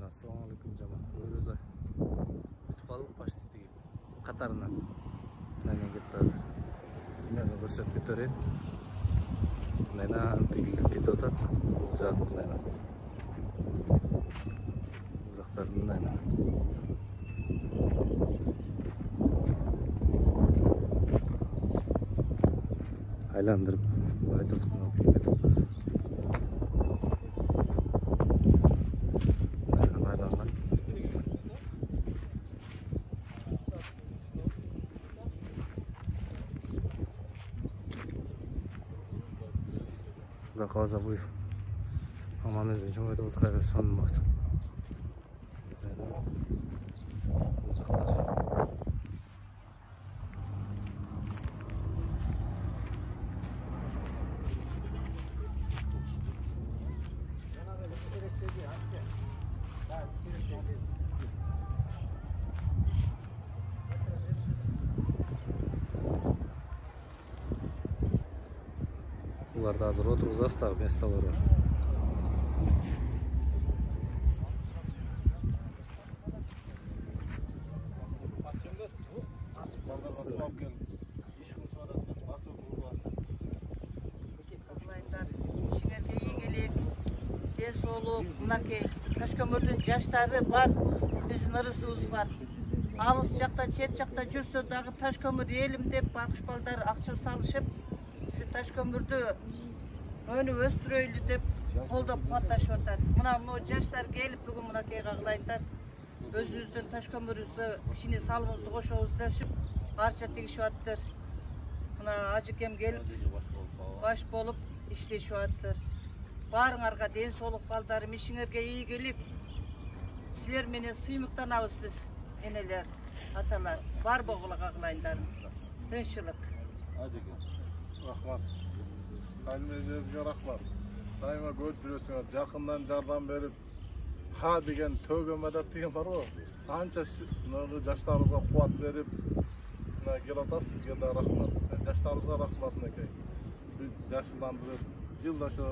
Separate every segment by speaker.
Speaker 1: Assalamualaikum jamaat. O'zi bitib qoldik почти qatoridan. Mana ketdi hozir. Meni ko'rsatib ketaverin. Mana tegilib ketayotadi. Uzoq mana. Uzoqlardan aylandirib aytib ketamiz. Da kaza bu. Ama mesela çok öyle uzaklar sanmaz. Uzaklar. Bunlarda hazır oturacağız da mesleği var.
Speaker 2: İşinlerge iyi gelip, tez soluk, bunaki Taşkömür'ün yaşları var, bizim arısımız var. Alыс жақта, чет жақта жүрсе дағы Taşkömür елім деп, ақш балдар ақша салышып, şu Taşkömür'dü önü östüröylü деп, қолдап қуатташып отыр. Мына жаштар келіп, бүгін мынакей қағылайдар, өзіміздің Taşkömür'үзді кішіне салымызды қошауыз дешіп, арша тегішіп аттыр. Мына ажыкем келіп, баш болып, іштешіп аттыр. Барыңарға ден солық балдарым, ішіңерге iyi келіп, сілер менен сыймықтанабыз біз, енелер, аталар. Бар боғылы қағылайдарым. Тыншылық.
Speaker 3: Ажыкем, рахмат. Калмезерге рахмат. Дайыма көріп жүресіңер, жақындан жардам беріп, ха деген төге мәдәт деген бар ғой. Анша жаштарыңызға қуат беріп, келатасыз, сізге де рахмат. Жаштарыңызға рахмат мінекей. Жасылдандырып, жылда шу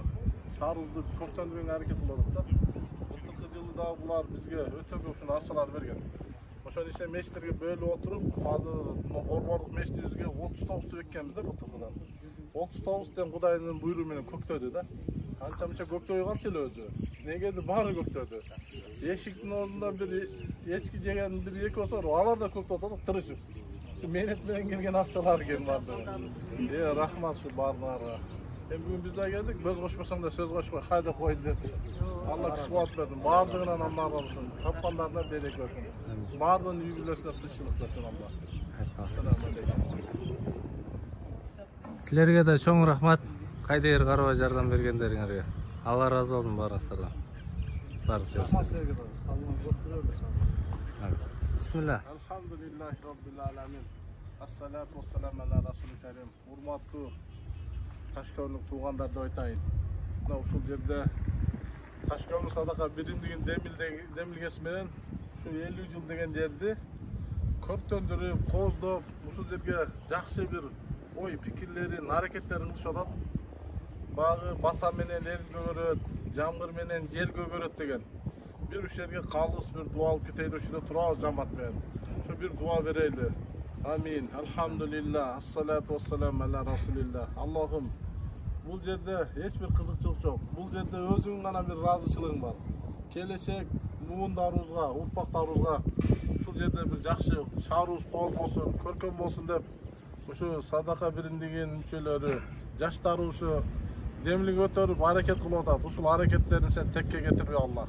Speaker 3: шарылды көктендірген әрекет қылдық та. Былтырғы жылда бұлар бізге өте көп шын ақшалар берген. Ошон иште мешіттерге бөліп отырып, Орборлық мешітімізге 39 еккенбіз де былтырғыдан. 39-тен Құдайдың бұйрығымен көктөдү да. Анча-мынча көктөй қалчы эле өзү. Негеди баары көктөдү. Эшиктин ордунда бир эчки жеген бир эки болсо, алар да көктөдү тырышып. Şu менет менен келген акчалар экен барды. Рахмат şu баарыңарга. Бүгүн биз да келдик, көз кошпосоң да сөз кошпой кайда койду деп. Алла күч кубат бердин. Баардыгынан Алла болсун. Тапкандарына берек берсин. Баардын үй бүлөсүнө тынччылык берсин Алла. Ассаламу алейкум.
Speaker 1: Sizlerge de çok rahmat. Kayder karava jardam bergenderingерге. Allah razı olsun barınızlardan. Barınız. Bismillah.
Speaker 3: Elhamdülillahi Rabbil alamin. Assalatu wassalamu ala Rasulil kerim. Hurmatlı Taşkömürlük tuğandardı aytayın. Uşul жерде Taşkömür sadaka birimdigin demilgesi менен şu 50 yıl деген жерди көрктөндүрүп, кооздоп, ушул жерге жакшы бир ой пикирлерин, аракеттерин кылышып атат. Багы бата менен эл көгөрөт, жамгыр менен жер көгөрөт деген. Бир уш жерге калыс бир дуа алып кетейли, ушуна турабыз жамаат менен. Ошо бир дуа берейли. Амин. Алхамдулилlah. Ассалату вассаламу аля Расулилlah. Аллахым, бул жерде эч бир кызыкчылык жок. Бул жерде өзүңүн гана бир ыраазычылыгың бар. Келечек муундарыбызга, урпактарыбызга ушул жерде бир жакшы шаарыбыз кол болсун, көркөм болсун деп ушу садака биримдигинин мүчөлөрү, жаштары ушу демилге көтөрүп аракет кылып атат. Ушул аракеттерин сен текке кетирбей Алла.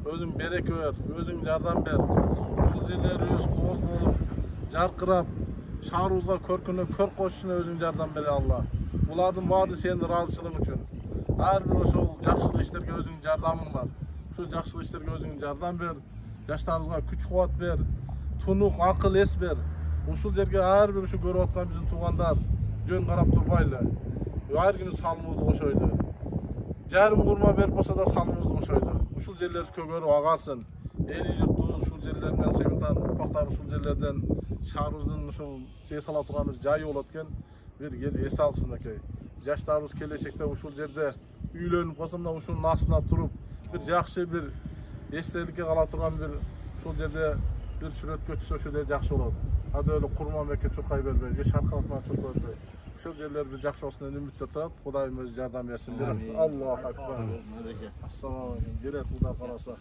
Speaker 3: Өзүң береке бер, өзүң жардам бер. Ушул жерлерибиз кооз болуп, жаркырап, шаарыбызга көркүнө көр кошушуна өзүң жардам бере Алла. Булардын баары сенин ыраазычылыгың үчүн. Ар бир ошол жакшылык иштерге өзүңүн жардамың бар. Ушул жакшылык иштерге өзүң жардам бер. Жаштарыбызга күч кубат бер, тунук акыл эс бер. Ушул жерге ар бир ушу көрүп аткан биздин туугандар жөн карап турбайлы. Ар күнү салымыбызды кошойлу. Жарым курма берип болсо да салымыбызды кошойлу. Ушул жерлерибиз көгөрүп агарсын. Эли журтубуз ушул жерлерден семинтан урпактар ушул жерлерден шаарыбыздын ушул сый сала турган бир жайы болот экен. Бир келип эс алсын экей. Жаштарыбыз келечекте ушул жерде үйлөнүп калса мына ушунун астына туруп, бир жакшы бир естеликке кала турган bir ушул жерде bir сүрөткө түшөсү да жакшы болот. Ада эле курма меке чуркай бербей, же шаркалыкма чуркай бербей. Ошол жерлер бир жакшы болсун деп үмүттөп турат. Кудайым өзү жардам берсин. Аллаху акбар. Ассаламу алейкум. Келет Кудай кааласа.